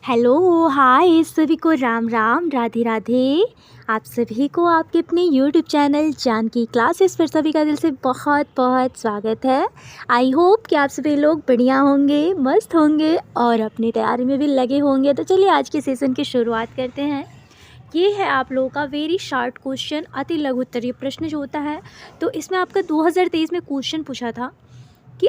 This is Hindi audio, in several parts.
हेलो, हाय सभी को राम राम, राधे राधे। आप सभी को आपके अपने यूट्यूब चैनल जानकी क्लासेस पर सभी का दिल से बहुत बहुत स्वागत है। आई होप कि आप सभी लोग बढ़िया होंगे, मस्त होंगे और अपनी तैयारी में भी लगे होंगे। तो चलिए आज के सेशन की शुरुआत करते हैं। ये है आप लोगों का वेरी शॉर्ट क्वेश्चन, अति लघु उत्तरीय प्रश्न जो होता है। तो इसमें आपका 2023 में क्वेश्चन पूछा था कि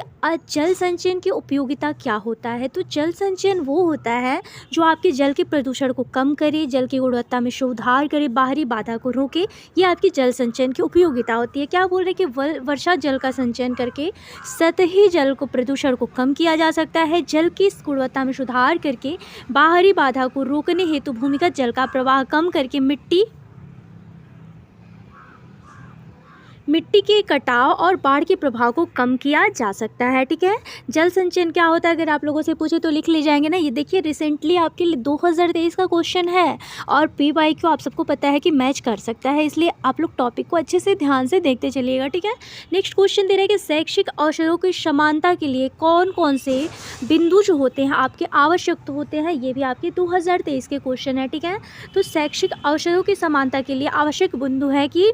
जल संचयन की उपयोगिता क्या होता है। तो जल संचयन वो होता है जो आपके जल के प्रदूषण को कम करे, जल की गुणवत्ता में सुधार करे, बाहरी बाधा को रोके। ये आपकी जल संचयन की उपयोगिता होती है। क्या बोल रहे हैं कि वर्षा जल का संचयन करके सतही जल को प्रदूषण को कम किया जा सकता है। जल की गुणवत्ता में सुधार करके बाहरी बाधा को रोकने हेतु भूमिगत जल का प्रवाह कम करके मिट्टी के कटाव और बाढ़ के प्रभाव को कम किया जा सकता है। ठीक है, जल संचयन क्या होता है अगर आप लोगों से पूछे तो लिख ले जाएंगे ना। ये देखिए रिसेंटली आपके लिए 2023 का क्वेश्चन है और PYQ आप सबको पता है कि मैच कर सकता है, इसलिए आप लोग टॉपिक को अच्छे से ध्यान से देखते चलिएगा। ठीक है, नेक्स्ट क्वेश्चन दे रहा है कि शैक्षिक औषधों की समानता के लिए कौन कौन से बिंदु जो होते हैं आपके आवश्यक होते हैं। ये भी आपके 2023 के क्वेश्चन है। ठीक है, तो शैक्षिक औषधों की समानता के लिए आवश्यक बिंदु है कि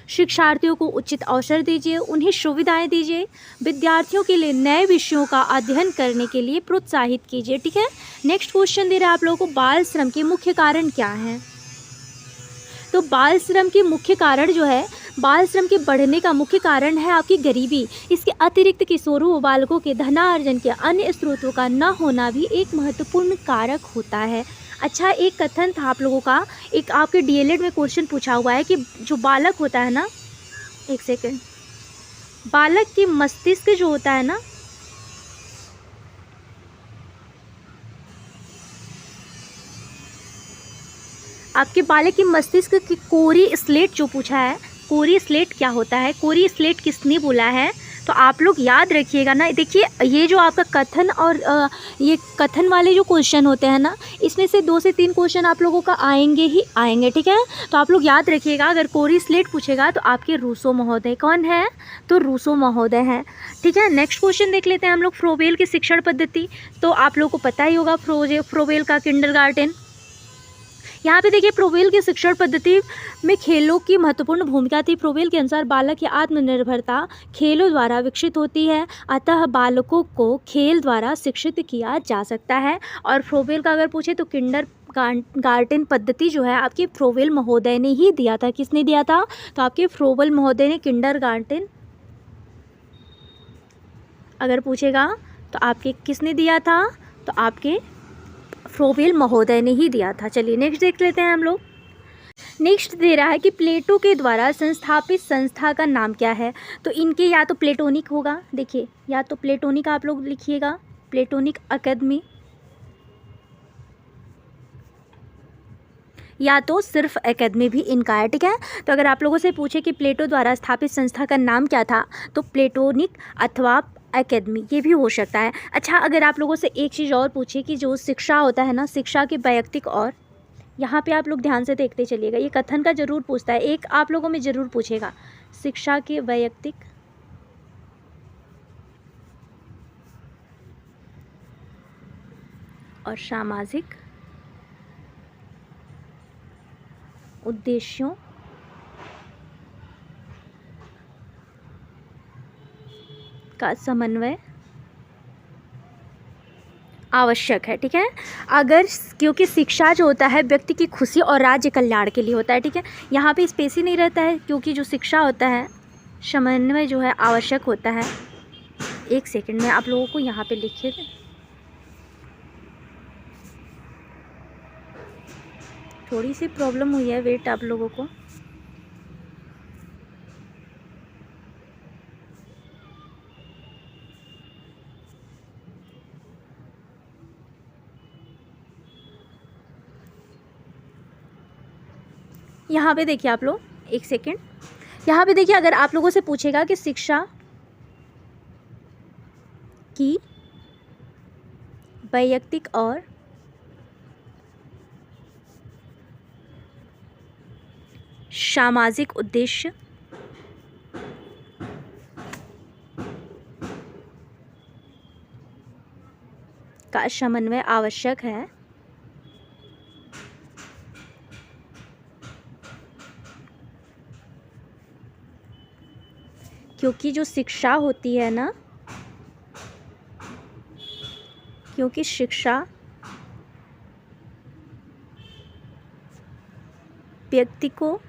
शिक्षार्थियों को उचित अवसर दीजिए, उन्हें सुविधाएं दीजिए, विद्यार्थियों के लिए नए विषयों का अध्ययन करने के लिए प्रोत्साहित कीजिए। ठीक है, नेक्स्ट क्वेश्चन दे रहा है आप लोगों को बाल श्रम के मुख्य कारण क्या हैं। तो बाल श्रम के मुख्य कारण जो है, बाल श्रम के बढ़ने का मुख्य कारण है आपकी गरीबी। इसके अतिरिक्त किशोरों व बालकों के धनार्जन के अन्य स्रोतों का न होना भी एक महत्वपूर्ण कारक होता है। अच्छा, एक कथन था आप लोगों का, एक आपके DLED में क्वेश्चन पूछा हुआ है कि जो बालक होता है ना, एक सेकंड, बालक की मस्तिष्क जो होता है ना, आपके बालक की मस्तिष्क की कोरी स्लेट जो पूछा है, कोरी स्लेट क्या होता है, कोरी स्लेट किसने बोला है। तो आप लोग याद रखिएगा ना। देखिए ये जो आपका कथन और ये कथन वाले जो क्वेश्चन होते हैं ना, इसमें से 2 से 3 क्वेश्चन आप लोगों का आएंगे ही आएंगे। ठीक है, तो आप लोग याद रखिएगा। अगर कोरी स्लेट पूछेगा तो आपके रूसो महोदय कौन है, तो रूसो महोदय हैं। ठीक है, नेक्स्ट क्वेश्चन देख लेते हैं हम लोग, फ्रोबेल की शिक्षण पद्धति। तो आप लोगों को पता ही होगा फ्रोबेल का किंडरगार्टन। यहाँ पे देखिए फ्रोबेल की शिक्षण पद्धति में खेलों की महत्वपूर्ण भूमिका थी। फ्रोबेल के अनुसार बालक की आत्मनिर्भरता खेलों द्वारा विकसित होती है, अतः बालकों को खेल द्वारा शिक्षित किया जा सकता है। और फ्रोबेल का अगर पूछे तो किंडरगार्टन पद्धति जो है आपके फ्रोबेल महोदय ने ही दिया था। किसने दिया था, तो आपके फ्रोबेल महोदय ने किंडरगार्टन अगर पूछेगा तो आपके किसने दिया था, तो आपके फ्रोबेल महोदय ने ही दिया था। चलिए नेक्स्ट देख लेते हैं हम लोग। नेक्स्ट दे रहा है कि प्लेटो के द्वारा संस्थापित संस्था का नाम क्या है। तो इनके या तो प्लेटोनिक होगा, देखिए या तो प्लेटोनिक आप लोग लिखिएगा, प्लेटोनिक अकेडमी, या तो सिर्फ एकेडमी भी इनका है। ठीक है, तो अगर आप लोगों से पूछे कि प्लेटो द्वारा स्थापित संस्था का नाम क्या था, तो प्लेटोनिक अथवा एकेडमी ये भी हो सकता है। अच्छा, अगर आप लोगों से एक चीज़ और पूछे कि जो शिक्षा होता है ना, शिक्षा के वैयक्तिक और, यहाँ पे आप लोग ध्यान से देखते चलिएगा, ये कथन का जरूर पूछता है, एक आप लोगों में जरूर पूछेगा, शिक्षा के वैयक्तिक और सामाजिक उद्देश्यों का समन्वय आवश्यक है। ठीक है, अगर क्योंकि शिक्षा जो होता है व्यक्ति की खुशी और राज्य कल्याण के लिए होता है। ठीक है, यहाँ पे स्पेस ही नहीं रहता है, क्योंकि जो शिक्षा होता है समन्वय जो है आवश्यक होता है। एक सेकंड में आप लोगों को यहाँ पे लिखे थे, थोड़ी सी प्रॉब्लम हुई है, वेट आप लोगों को। यहाँ पे देखिए आप लोग, एक सेकंड, यहाँ पे देखिए अगर आप लोगों से पूछेगा कि शिक्षा की वैयक्तिक और सामाजिक उद्देश्य का समन्वय आवश्यक है, क्योंकि जो शिक्षा होती है ना, क्योंकि शिक्षा व्यक्ति को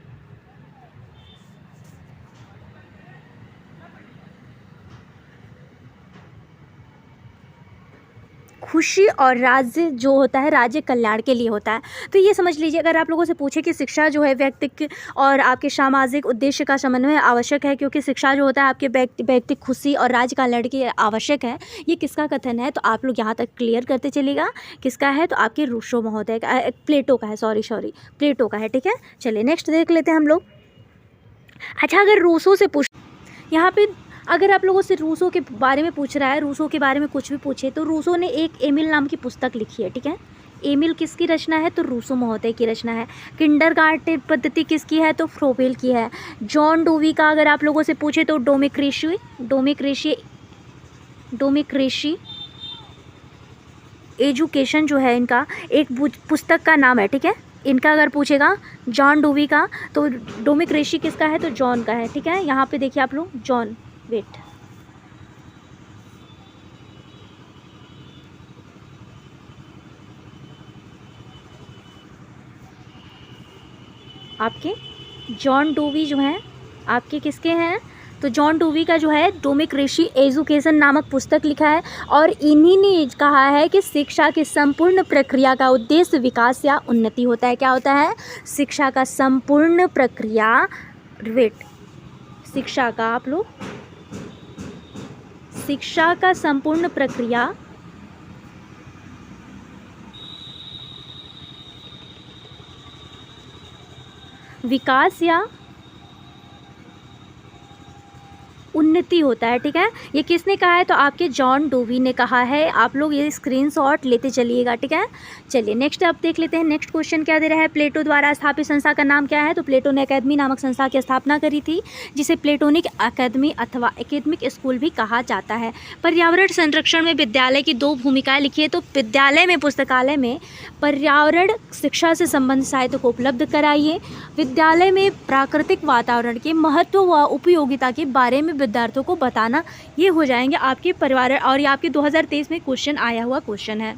खुशी और राज्य जो होता है राज्य कल्याण के लिए होता है। तो ये समझ लीजिए, अगर आप लोगों से पूछे कि शिक्षा जो है व्यक्ति और आपके सामाजिक उद्देश्य का समन्वय आवश्यक है, क्योंकि शिक्षा जो होता है आपके व्यक्ति खुशी और राज्य कल्याण के लिए आवश्यक है, ये किसका कथन है? तो आप लोग यहाँ तक क्लियर करते चलिएगा। किसका है? तो आपके रूसो महोदय का, प्लेटो का है, सॉरी प्लेटो का है। ठीक है, चलिए नेक्स्ट देख लेते हैं हम लोग। अच्छा, अगर रूसो से पूछ, यहाँ पे अगर आप लोगों से रूसो के बारे में पूछ रहा है, रूसो के बारे में कुछ भी पूछे, तो रूसो ने एक एमिल नाम की पुस्तक लिखी है। ठीक है, एमिल किसकी रचना है? तो रूसो महोदय की रचना है। किंडरगार्टन पद्धति किसकी है? तो फ्रोबेल की है। जॉन डोवी का अगर आप लोगों से पूछे तो डोमिक्रेसी एजुकेशन जो है इनका एक पुस्तक का नाम है। ठीक है, इनका अगर पूछेगा जॉन डोवी का, तो डोमिक्रेसी किसका है? तो जॉन का है। ठीक है, यहाँ पे देखिए आप लोग, जॉन, वेट, आपके जॉन डोवी जो हैं आपके किसके हैं? तो जॉन डोवी का जो है डोमिक्रेसी एजुकेशन नामक पुस्तक लिखा है, और इन्हीं ने कहा है कि शिक्षा की संपूर्ण प्रक्रिया का उद्देश्य विकास या उन्नति होता है। क्या होता है? शिक्षा का संपूर्ण प्रक्रिया, शिक्षा का, आप लोग, शिक्षा का संपूर्ण प्रक्रिया विकास या उन्नति होता है। ठीक है, ये किसने कहा है? तो आपके जॉन डोवी ने कहा है। आप लोग ये स्क्रीनशॉट लेते चलिएगा। ठीक है, चलिए नेक्स्ट अब देख लेते हैं। नेक्स्ट क्वेश्चन क्या दे रहा है? प्लेटो द्वारा स्थापित संस्था का नाम क्या है? तो प्लेटो ने अकेडमी नामक संस्था की स्थापना करी थी, जिसे प्लेटोनिक अकेडमी अथवा एकेडमिक स्कूल भी कहा जाता है। पर्यावरण संरक्षण में विद्यालय की 2 भूमिकाएं लिखी है। तो विद्यालय में, पुस्तकालय में पर्यावरण शिक्षा से संबंधित साहित्य को उपलब्ध कराइए। विद्यालय में प्राकृतिक वातावरण के महत्व व उपयोगिता के बारे में विद्यार्थियों को बताना, ये हो जाएंगे आपके पर्यावरण। और ये आपके 2023 में क्वेश्चन आया हुआ क्वेश्चन है।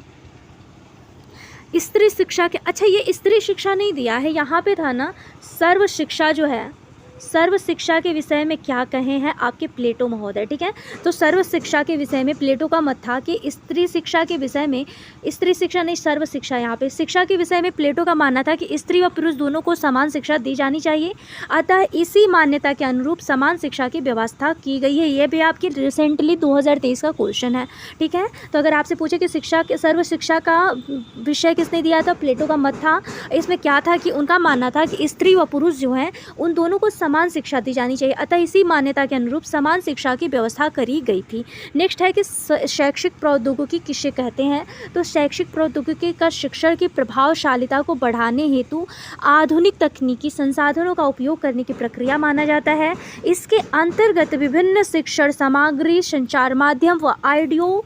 स्त्री शिक्षा के, अच्छा ये स्त्री शिक्षा नहीं दिया है, यहाँ पे था ना सर्व शिक्षा जो है, सर्व शिक्षा के विषय में क्या कहे हैं आपके प्लेटो महोदय। ठीक है, तो सर्व शिक्षा के विषय में प्लेटो का मत था कि स्त्री शिक्षा के विषय में, स्त्री शिक्षा नहीं सर्व शिक्षा, यहाँ पे शिक्षा के विषय में प्लेटो का मानना था कि स्त्री व पुरुष दोनों को समान शिक्षा दी जानी चाहिए। अतः इसी मान्यता के अनुरूप समान शिक्षा की व्यवस्था की गई है। ये भी आपकी रिसेंटली 2023 का क्वेश्चन है। ठीक है, तो अगर आपसे पूछे कि शिक्षा के, सर्व शिक्षा का विषय किसने दिया था? प्लेटो का मत था। इसमें क्या था कि उनका मानना था कि स्त्री व पुरुष जो हैं उन दोनों को समान शिक्षा दी जानी चाहिए। अतः इसी मान्यता के अनुरूप समान शिक्षा की व्यवस्था करी गई थी। नेक्स्ट है कि शैक्षिक प्रौद्योगिकी किसे कहते हैं? तो शैक्षिक प्रौद्योगिकी का शिक्षण की प्रभावशालिता को बढ़ाने हेतु आधुनिक तकनीकी संसाधनों का उपयोग करने की प्रक्रिया माना जाता है। इसके अंतर्गत विभिन्न शिक्षण सामग्री, संचार माध्यम व ऑडियो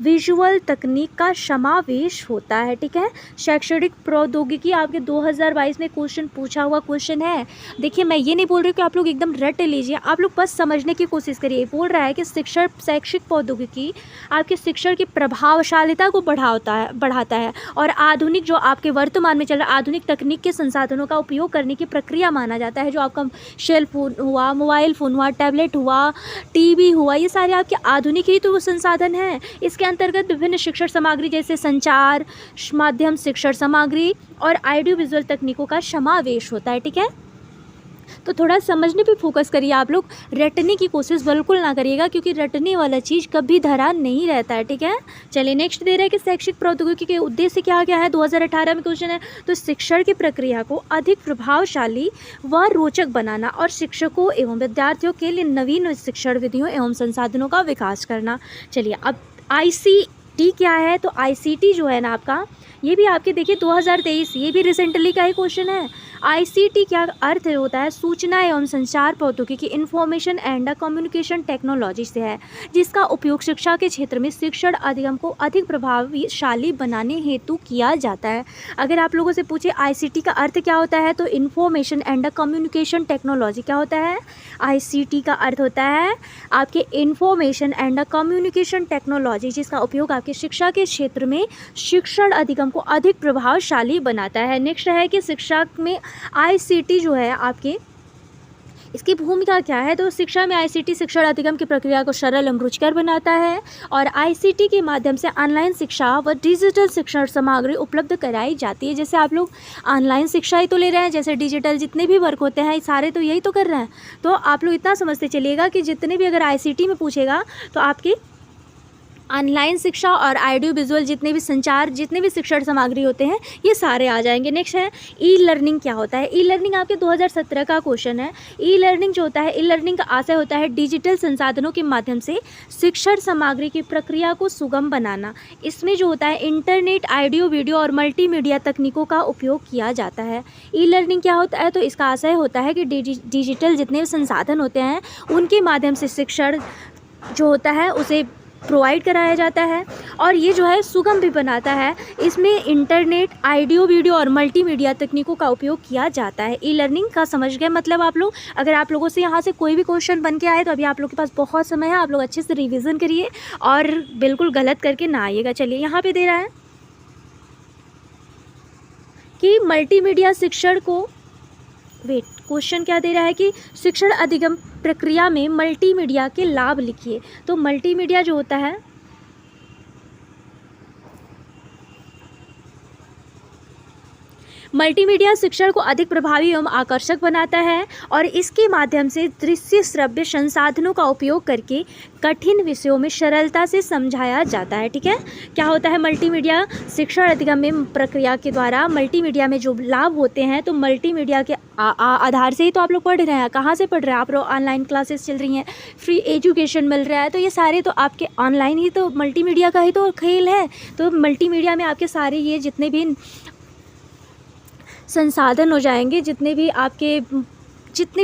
विजुअल तकनीक का समावेश होता है। ठीक है, शैक्षणिक प्रौद्योगिकी आपके 2022 में क्वेश्चन पूछा हुआ क्वेश्चन है। देखिए, मैं ये नहीं बोल रही कि आप लोग एकदम रट लीजिए, आप लोग बस समझने की कोशिश करिए। बोल रहा है कि शैक्षिक प्रौद्योगिकी आपके शिक्षण की प्रभावशालिता को बढ़ाता है और आधुनिक, जो आपके वर्तमान में चल रहा आधुनिक तकनीक के संसाधनों का उपयोग करने की प्रक्रिया माना जाता है। जो आपका सेल फोन हुआ, मोबाइल फ़ोन हुआ, टैबलेट हुआ, टीवी हुआ, ये सारे आपके आधुनिक ही तो वो संसाधन हैं। इसके अंतर्गत विभिन्न शिक्षण सामग्री जैसे संचार माध्यम, शिक्षण सामग्री और ऑडियो विजुअल तकनीकों का समावेश होता है। ठीक है, तो थोड़ा समझने पे फोकस करिए। आप लोग रटने की कोशिश बिल्कुल ना करिएगा, क्योंकि रटने वाला चीज़ कभी धरा नहीं रहता है। ठीक है, चलिए नेक्स्ट दे रहा है कि शैक्षिक प्रौद्योगिकी के उद्देश्य क्या क्या है। 2018 में क्वेश्चन है। तो शिक्षण की प्रक्रिया को अधिक प्रभावशाली व रोचक बनाना और शिक्षकों एवं विद्यार्थियों के लिए नवीन शिक्षण विधियों एवं संसाधनों का विकास करना। चलिए, अब ICT क्या है? तो ICT जो है ना आपका, ये भी आपके देखिए 2023, ये भी रिसेंटली का ही क्वेश्चन है। आईसीटी क्या अर्थ होता है? सूचना एवं संचार प्रौद्योगिकी, इंफॉर्मेशन एंड कम्युनिकेशन टेक्नोलॉजी से है, जिसका उपयोग शिक्षा के क्षेत्र में शिक्षण अधिगम को अधिक प्रभावशाली बनाने हेतु किया जाता है। अगर आप लोगों से पूछे आईसीटी का अर्थ क्या होता है, तो इंफॉर्मेशन एंड कम्युनिकेशन टेक्नोलॉजी क्या होता है? आईसीटी का अर्थ होता है आपके इंफॉर्मेशन एंड कम्युनिकेशन टेक्नोलॉजी, जिसका उपयोग आपके शिक्षा के क्षेत्र में शिक्षण अधिगम को अधिक प्रभावशाली बनाता है। नेक्स्ट है कि शिक्षा में आईसीटी जो है आपके, इसकी भूमिका क्या है? तो शिक्षा में आईसीटी शिक्षण अधिगम की प्रक्रिया को सरल एवं रुचिकर बनाता है और आईसीटी के माध्यम से ऑनलाइन शिक्षा व डिजिटल शिक्षण सामग्री उपलब्ध कराई जाती है। जैसे आप लोग ऑनलाइन शिक्षा ही तो ले रहे हैं, जैसे डिजिटल जितने भी वर्क होते हैं सारे तो यही तो कर रहे हैं। तो आप लोग इतना समझते चलिएगा कि जितने भी अगर आईसीटी में पूछेगा तो आपकी ऑनलाइन शिक्षा और ऑडियो विजुअल जितने भी संचार, जितने भी शिक्षण सामग्री होते हैं, ये सारे आ जाएंगे। नेक्स्ट है ई लर्निंग क्या होता है? ई लर्निंग आपके 2017 का क्वेश्चन है। ई लर्निंग जो होता है, ई लर्निंग का आशय होता है डिजिटल संसाधनों के माध्यम से शिक्षण सामग्री की प्रक्रिया को सुगम बनाना। इसमें जो होता है इंटरनेट, ऑडियो वीडियो और मल्टीमीडिया तकनीकों का उपयोग किया जाता है। ई लर्निंग क्या होता है? तो इसका आशय होता है कि डिजिटल जितने भी संसाधन होते हैं उनके माध्यम से शिक्षण जो होता है उसे प्रोवाइड कराया जाता है और ये जो है सुगम भी बनाता है। इसमें इंटरनेट, ऑडियो वीडियो और मल्टीमीडिया तकनीकों का उपयोग किया जाता है। ई लर्निंग का समझ गए मतलब आप लोग? अगर आप लोगों से यहाँ से कोई भी क्वेश्चन बन के आए तो अभी आप लोग के पास बहुत समय है, आप लोग अच्छे से रिवीजन करिए और बिल्कुल गलत करके ना आइएगा। चलिए यहाँ पे दे रहा है कि मल्टीमीडिया शिक्षण को, क्वेश्चन क्या दे रहा है कि शिक्षण अधिगम प्रक्रिया में मल्टीमीडिया के लाभ लिखिए। तो मल्टीमीडिया जो होता है, मल्टीमीडिया शिक्षण को अधिक प्रभावी एवं आकर्षक बनाता है और इसके माध्यम से दृश्य श्रव्य संसाधनों का उपयोग करके कठिन विषयों में सरलता से समझाया जाता है। ठीक है, क्या होता है मल्टीमीडिया शिक्षण अधिगम में प्रक्रिया के द्वारा मल्टीमीडिया में जो लाभ होते हैं, तो मल्टीमीडिया के आधार से ही तो आप लोग पढ़ रहे हैं। कहाँ से पढ़ रहे हैं आप लोग? ऑनलाइन क्लासेस चल रही हैं, फ्री एजुकेशन मिल रहा है, तो ये सारे तो आपके ऑनलाइन ही तो मल्टीमीडिया का ही तो खेल है। तो मल्टीमीडिया में आपके सारे ये जितने भी संसाधन हो जाएंगे, जितने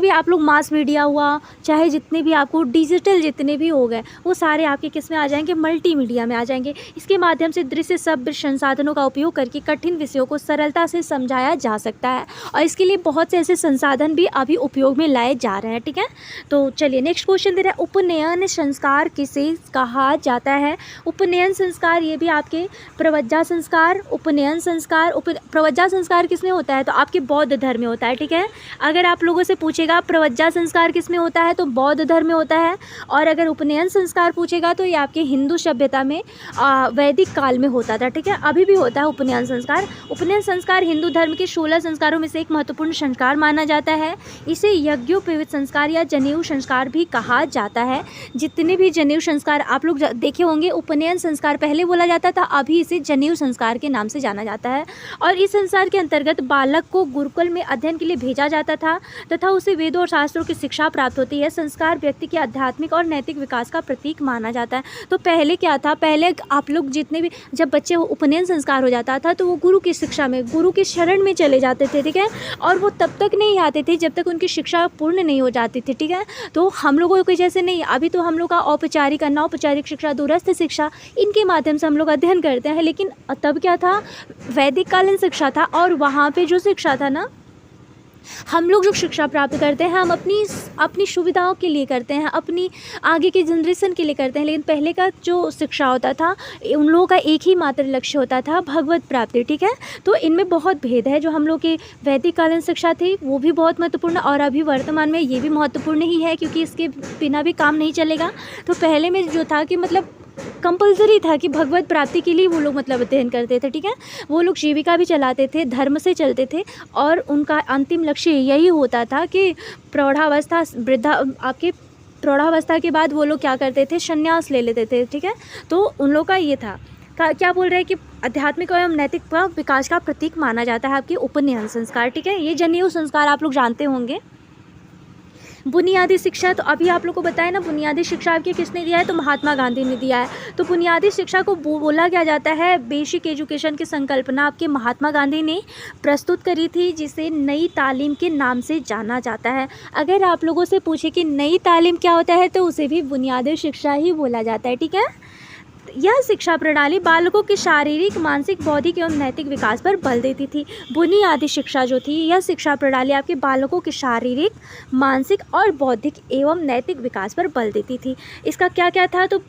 भी आप लोग मास मीडिया हुआ, चाहे जितने भी आपको डिजिटल जितने भी हो गए, वो सारे आपके किस में आ जाएंगे? मल्टीमीडिया में आ जाएंगे। इसके माध्यम से दृश्य शब्द संसाधनों का उपयोग करके कठिन विषयों को सरलता से समझाया जा सकता है और इसके लिए बहुत से ऐसे संसाधन भी अभी उपयोग में लाए जा रहे हैं। ठीक है, तो चलिए नेक्स्ट क्वेश्चन दे रहा है, उपनयन संस्कार किसे कहा जाता है? उपनयन संस्कार, ये भी आपके प्रवज्जा संस्कार, उपनयन संस्कार, प्रवज्जा संस्कार किस में होता है? तो आपके बौद्ध धर्म में होता है। ठीक है, अगर आप लोगों से पूछेगा प्रवज्जा संस्कार किस में होता है, तो बौद्ध धर्म में होता है। और अगर उपनयन संस्कार पूछेगा तो ये आपके हिंदू सभ्यता में वैदिक काल में होता था। ठीक है, अभी भी होता है उपनयन संस्कार। उपनयन संस्कार हिंदू धर्म के 16 संस्कारों में से एक महत्वपूर्ण संस्कार माना जाता है। इसे यज्ञोपवीत संस्कार या जनेऊ संस्कार भी कहा जाता है। जितने भी जनेऊ संस्कार आप लोग देखे होंगे, उपनयन संस्कार पहले बोला जाता था, अभी इसे जनेऊ संस्कार के नाम से जाना जाता है। और इस संस्कार के अंतर्गत बालक को गुरुकुल में अध्ययन के लिए भेजा जाता था तथा उसे वेदों और शास्त्रों की शिक्षा प्राप्त होती है। संस्कार व्यक्ति के आध्यात्मिक और नैतिक विकास का प्रतीक माना जाता है। तो पहले क्या था, पहले आप लोग जितने भी, जब बच्चे उपनयन संस्कार हो जाता था तो वो गुरु की शिक्षा में, गुरु के शरण में चले जाते थे। ठीक है, और वो तब तक नहीं आते थे जब तक उनकी शिक्षा पूर्ण नहीं हो जाती थी। ठीक है, तो हम लोगों को जैसे नहीं, अभी तो हम लोग का औपचारिक, अनौपचारिक शिक्षा, दूरस्थ शिक्षा, इनके माध्यम से हम लोग अध्ययन करते हैं। लेकिन तब क्या था, वैदिक कालीन शिक्षा था और वहाँ पे जो शिक्षा था ना, हम लोग जो शिक्षा प्राप्त करते हैं हम अपनी सुविधाओं के लिए करते हैं, अपनी आगे की जनरेशन के लिए करते हैं। लेकिन पहले का जो शिक्षा होता था, उन लोगों का एक ही मात्र लक्ष्य होता था, भगवत प्राप्ति। ठीक है, तो इनमें बहुत भेद है। जो हम लोग की वैदिक कालीन शिक्षा थी वो भी बहुत महत्वपूर्ण और अभी वर्तमान में ये भी महत्वपूर्ण ही है, क्योंकि इसके बिना भी काम नहीं चलेगा। तो पहले में जो था कि मतलब कंपलसरी था कि भगवत प्राप्ति के लिए वो लोग मतलब अध्ययन करते थे। ठीक है, वो लोग जीविका भी चलाते थे, धर्म से चलते थे और उनका अंतिम लक्ष्य यही होता था कि प्रौढ़ावस्था, आपके प्रौढ़ावस्था के बाद वो लोग क्या करते थे, संन्यास ले लेते थे। ठीक है, तो उन लोग का ये था, क्या बोल रहे हैं कि आध्यात्मिक एवं नैतिक विकास का प्रतीक माना जाता है आपके उपनयन संस्कार। ठीक है, ये जनेऊ संस्कार आप लोग जानते होंगे। बुनियादी शिक्षा, तो अभी आप लोग को बताया ना, बुनियादी शिक्षा आपकी किसने दिया है, तो महात्मा गांधी ने दिया है। तो बुनियादी शिक्षा को बोला क्या जाता है, बेसिक एजुकेशन की संकल्पना आपके महात्मा गांधी ने प्रस्तुत करी थी, जिसे नई तालीम के नाम से जाना जाता है। अगर आप लोगों से पूछे कि नई तालीम क्या होता है, तो उसे भी बुनियादी शिक्षा ही बोला जाता है, ठीक है। यह शिक्षा प्रणाली बालकों के शारीरिक, मानसिक, बौद्धिक एवं नैतिक विकास पर बल देती थी। बुनियादी शिक्षा जो थी, यह शिक्षा प्रणाली आपके बालकों के शारीरिक, मानसिक और बौद्धिक एवं नैतिक विकास पर बल देती थी। इसका क्या क्या था, तो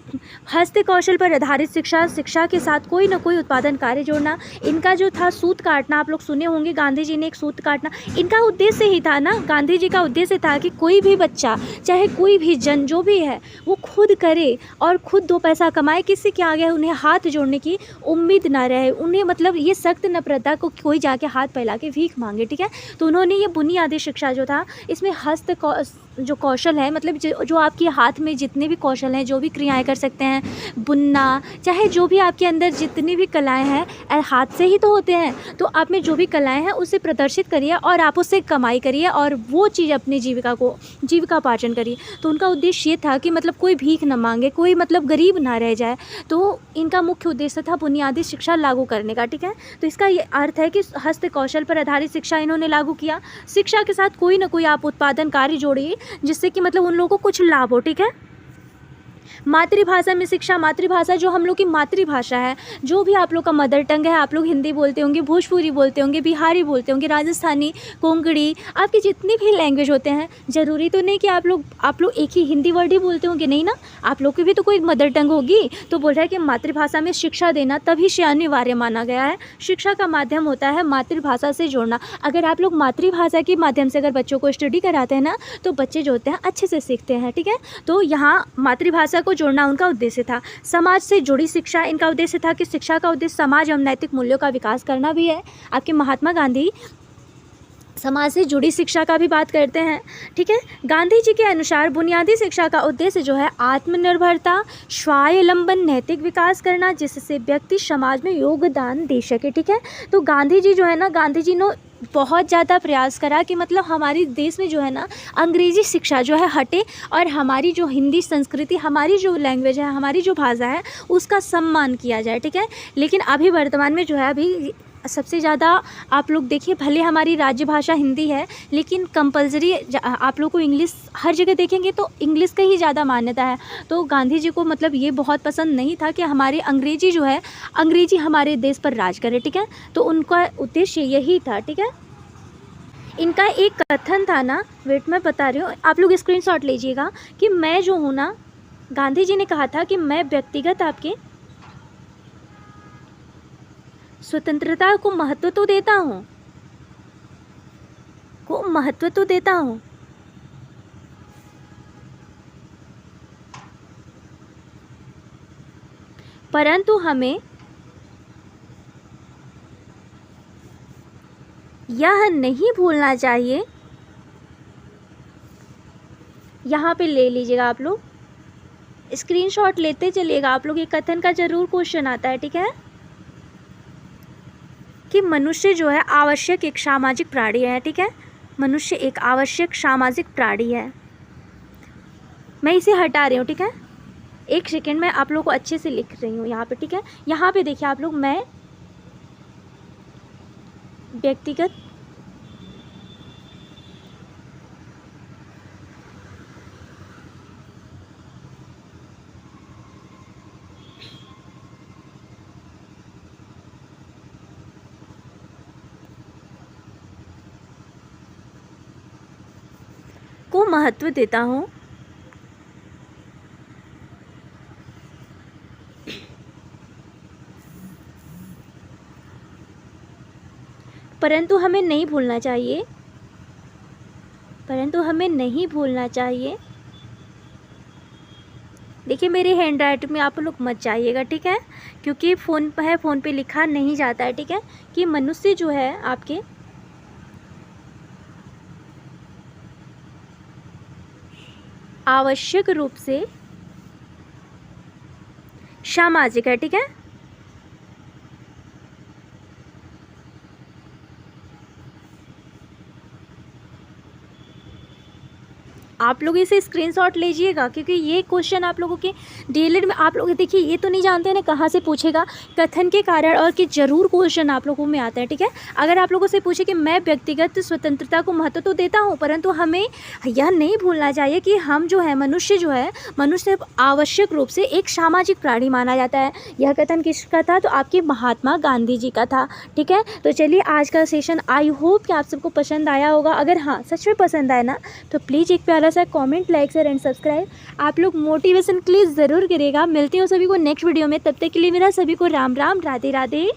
हस्त कौशल पर आधारित शिक्षा, शिक्षा के साथ कोई ना कोई उत्पादन कार्य जोड़ना। इनका जो था सूत काटना, आप लोग सुने होंगे, गांधी जी ने एक सूत काटना, इनका उद्देश्य ही था ना, गांधी जी का उद्देश्य था कि कोई भी बच्चा, चाहे कोई भी जन जो भी है, वो खुद करे और खुद दो पैसा कमाए, किसी के आगे उन्हें हाथ जोड़ने की उम्मीद ना रहे, उन्हें मतलब ये सख्त न प्रथा को कोई जाके हाथ फैला के भीख मांगे, ठीक है। तो उन्होंने ये बुनियादी शिक्षा जो था, इसमें जो कौशल है, मतलब जो आपके हाथ में जितने भी कौशल हैं, जो भी क्रियाएं कर सकते हैं, बुनना, चाहे जो भी आपके अंदर जितनी भी कलाएं हैं, हाथ से ही तो होते हैं, तो आप में जो भी कलाएं हैं उसे प्रदर्शित करिए और आप उससे कमाई करिए और वो चीज़ अपनी जीविकापार्जन करिए। तो उनका उद्देश्य ये था कि मतलब कोई भीख न मांगे, कोई मतलब गरीब ना रह जाए। तो इनका मुख्य उद्देश्य था बुनियादी शिक्षा लागू करने का, ठीक है। तो इसका ये अर्थ है कि हस्त कौशल पर आधारित शिक्षा इन्होंने लागू किया। शिक्षा के साथ कोई ना कोई आप उत्पादन कार्य जोड़िए, जिससे कि मतलब उन लोगों को कुछ लाभ हो, ठीक है। मातृभाषा में शिक्षा, मातृभाषा जो हम लोग की मातृभाषा है, जो भी आप लोग का मदर टंग है, आप लोग हिंदी बोलते होंगे, भोजपुरी बोलते होंगे, बिहारी बोलते होंगे, राजस्थानी, कोंकणी, आपकी जितनी भी लैंग्वेज होते हैं, ज़रूरी तो नहीं कि आप लोग एक ही हिंदी वर्ड ही बोलते होंगे, नहीं ना, आप लोग की भी तो कोई मदर टंग होगी। तो बोल रहा है कि मातृभाषा में शिक्षा देना तभी से अनिवार्य माना गया है। शिक्षा का माध्यम होता है मातृभाषा से जोड़ना। अगर आप लोग मातृभाषा के माध्यम से अगर बच्चों को स्टडी कराते हैं ना, तो बच्चे जो होते हैं अच्छे से सीखते हैं, ठीक है। तो यहाँ मातृभाषा को जोड़ना उनका उद्देश्य था। समाज से जुड़ी शिक्षा, इनका उद्देश्य था कि शिक्षा का उद्देश्य समाज एवं नैतिक मूल्यों का विकास करना भी है। आपके महात्मा गांधी समाज से जुड़ी शिक्षा का भी बात करते हैं, ठीक है। गांधी जी के अनुसार बुनियादी शिक्षा का उद्देश्य जो है आत्मनिर्भरता, स्वावलंबन, नैतिक विकास करना, जिससे व्यक्ति समाज में योगदान दे सके, ठीक है। तो गांधी जी जो है ना, गांधी जी ने बहुत ज़्यादा प्रयास करा कि मतलब हमारे देश में जो है ना, अंग्रेज़ी शिक्षा जो है हटे और हमारी जो हिंदी संस्कृति, हमारी जो लैंग्वेज है, हमारी जो भाषा है, उसका सम्मान किया जाए, ठीक है। लेकिन अभी वर्तमान में जो है, अभी सबसे ज़्यादा आप लोग देखिए, भले हमारी राज्य भाषा हिंदी है, लेकिन कंपलसरी आप लोग को इंग्लिश हर जगह देखेंगे तो इंग्लिश का ही ज़्यादा मान्यता है। तो गांधी जी को मतलब ये बहुत पसंद नहीं था कि हमारे अंग्रेजी जो है, अंग्रेजी हमारे देश पर राज करे, ठीक है। तो उनका उद्देश्य यही था, ठीक है। इनका एक कथन था ना, वेट मैं बता रही हूँ, आप लोग स्क्रीनशॉट लीजिएगा, कि मैं जो हूँ ना, गांधी जी ने कहा था कि मैं व्यक्तिगत आपके स्वतंत्रता को महत्व तो देता हूँ, परंतु हमें यह नहीं भूलना चाहिए, यहाँ पे ले लीजिएगा आप लोग, स्क्रीनशॉट लेते चलिएगा आप लोग, ये कथन का जरूर क्वेश्चन आता है, ठीक है, कि मनुष्य जो है आवश्यक एक सामाजिक प्राणी है, ठीक है। मनुष्य एक आवश्यक सामाजिक प्राणी है। मैं इसे हटा रही हूँ, ठीक है, एक सेकेंड में आप लोग को अच्छे से लिख रही हूँ यहाँ पे, ठीक है। यहाँ पे देखिए आप लोग, मैं व्यक्तिगत को महत्व देता हूँ, परंतु हमें नहीं भूलना चाहिए, देखिए मेरे हैंड राइटिंग में आप लोग मत जाइएगा, ठीक है, क्योंकि फ़ोन पे लिखा नहीं जाता है, ठीक है, कि मनुष्य जो है आपके आवश्यक रूप से सामाजिक है, ठीक है। आप लोग इसे स्क्रीनशॉट लीजिएगा, क्योंकि ये क्वेश्चन आप लोगों के डीएलएड में आप लोग देखिए, ये तो नहीं जानते ना कहाँ से पूछेगा, कथन के कारण और कि ज़रूर क्वेश्चन आप लोगों में आता है। ठीक है, अगर आप लोगों से पूछे कि मैं व्यक्तिगत स्वतंत्रता को महत्व तो देता हूँ, परंतु हमें यह नहीं भूलना चाहिए कि हम जो है मनुष्य आवश्यक रूप से एक सामाजिक प्राणी माना जाता है। यह कथन किसका था? तो आपके महात्मा गांधी जी का था। ठीक है, तो चलिए आज का सेशन आई होप कि आप सबको पसंद आया होगा। अगर हाँ सच में पसंद आया ना तो प्लीज़ एक प्यारा सा comment, like, share and subscribe आप लोग मोटिवेशन प्लीज़ ज़रूर करिएगा। मिलती हूँ सभी को नेक्स्ट वीडियो में, तब तक के लिए मेरा सभी को राम राम, राधे राधे।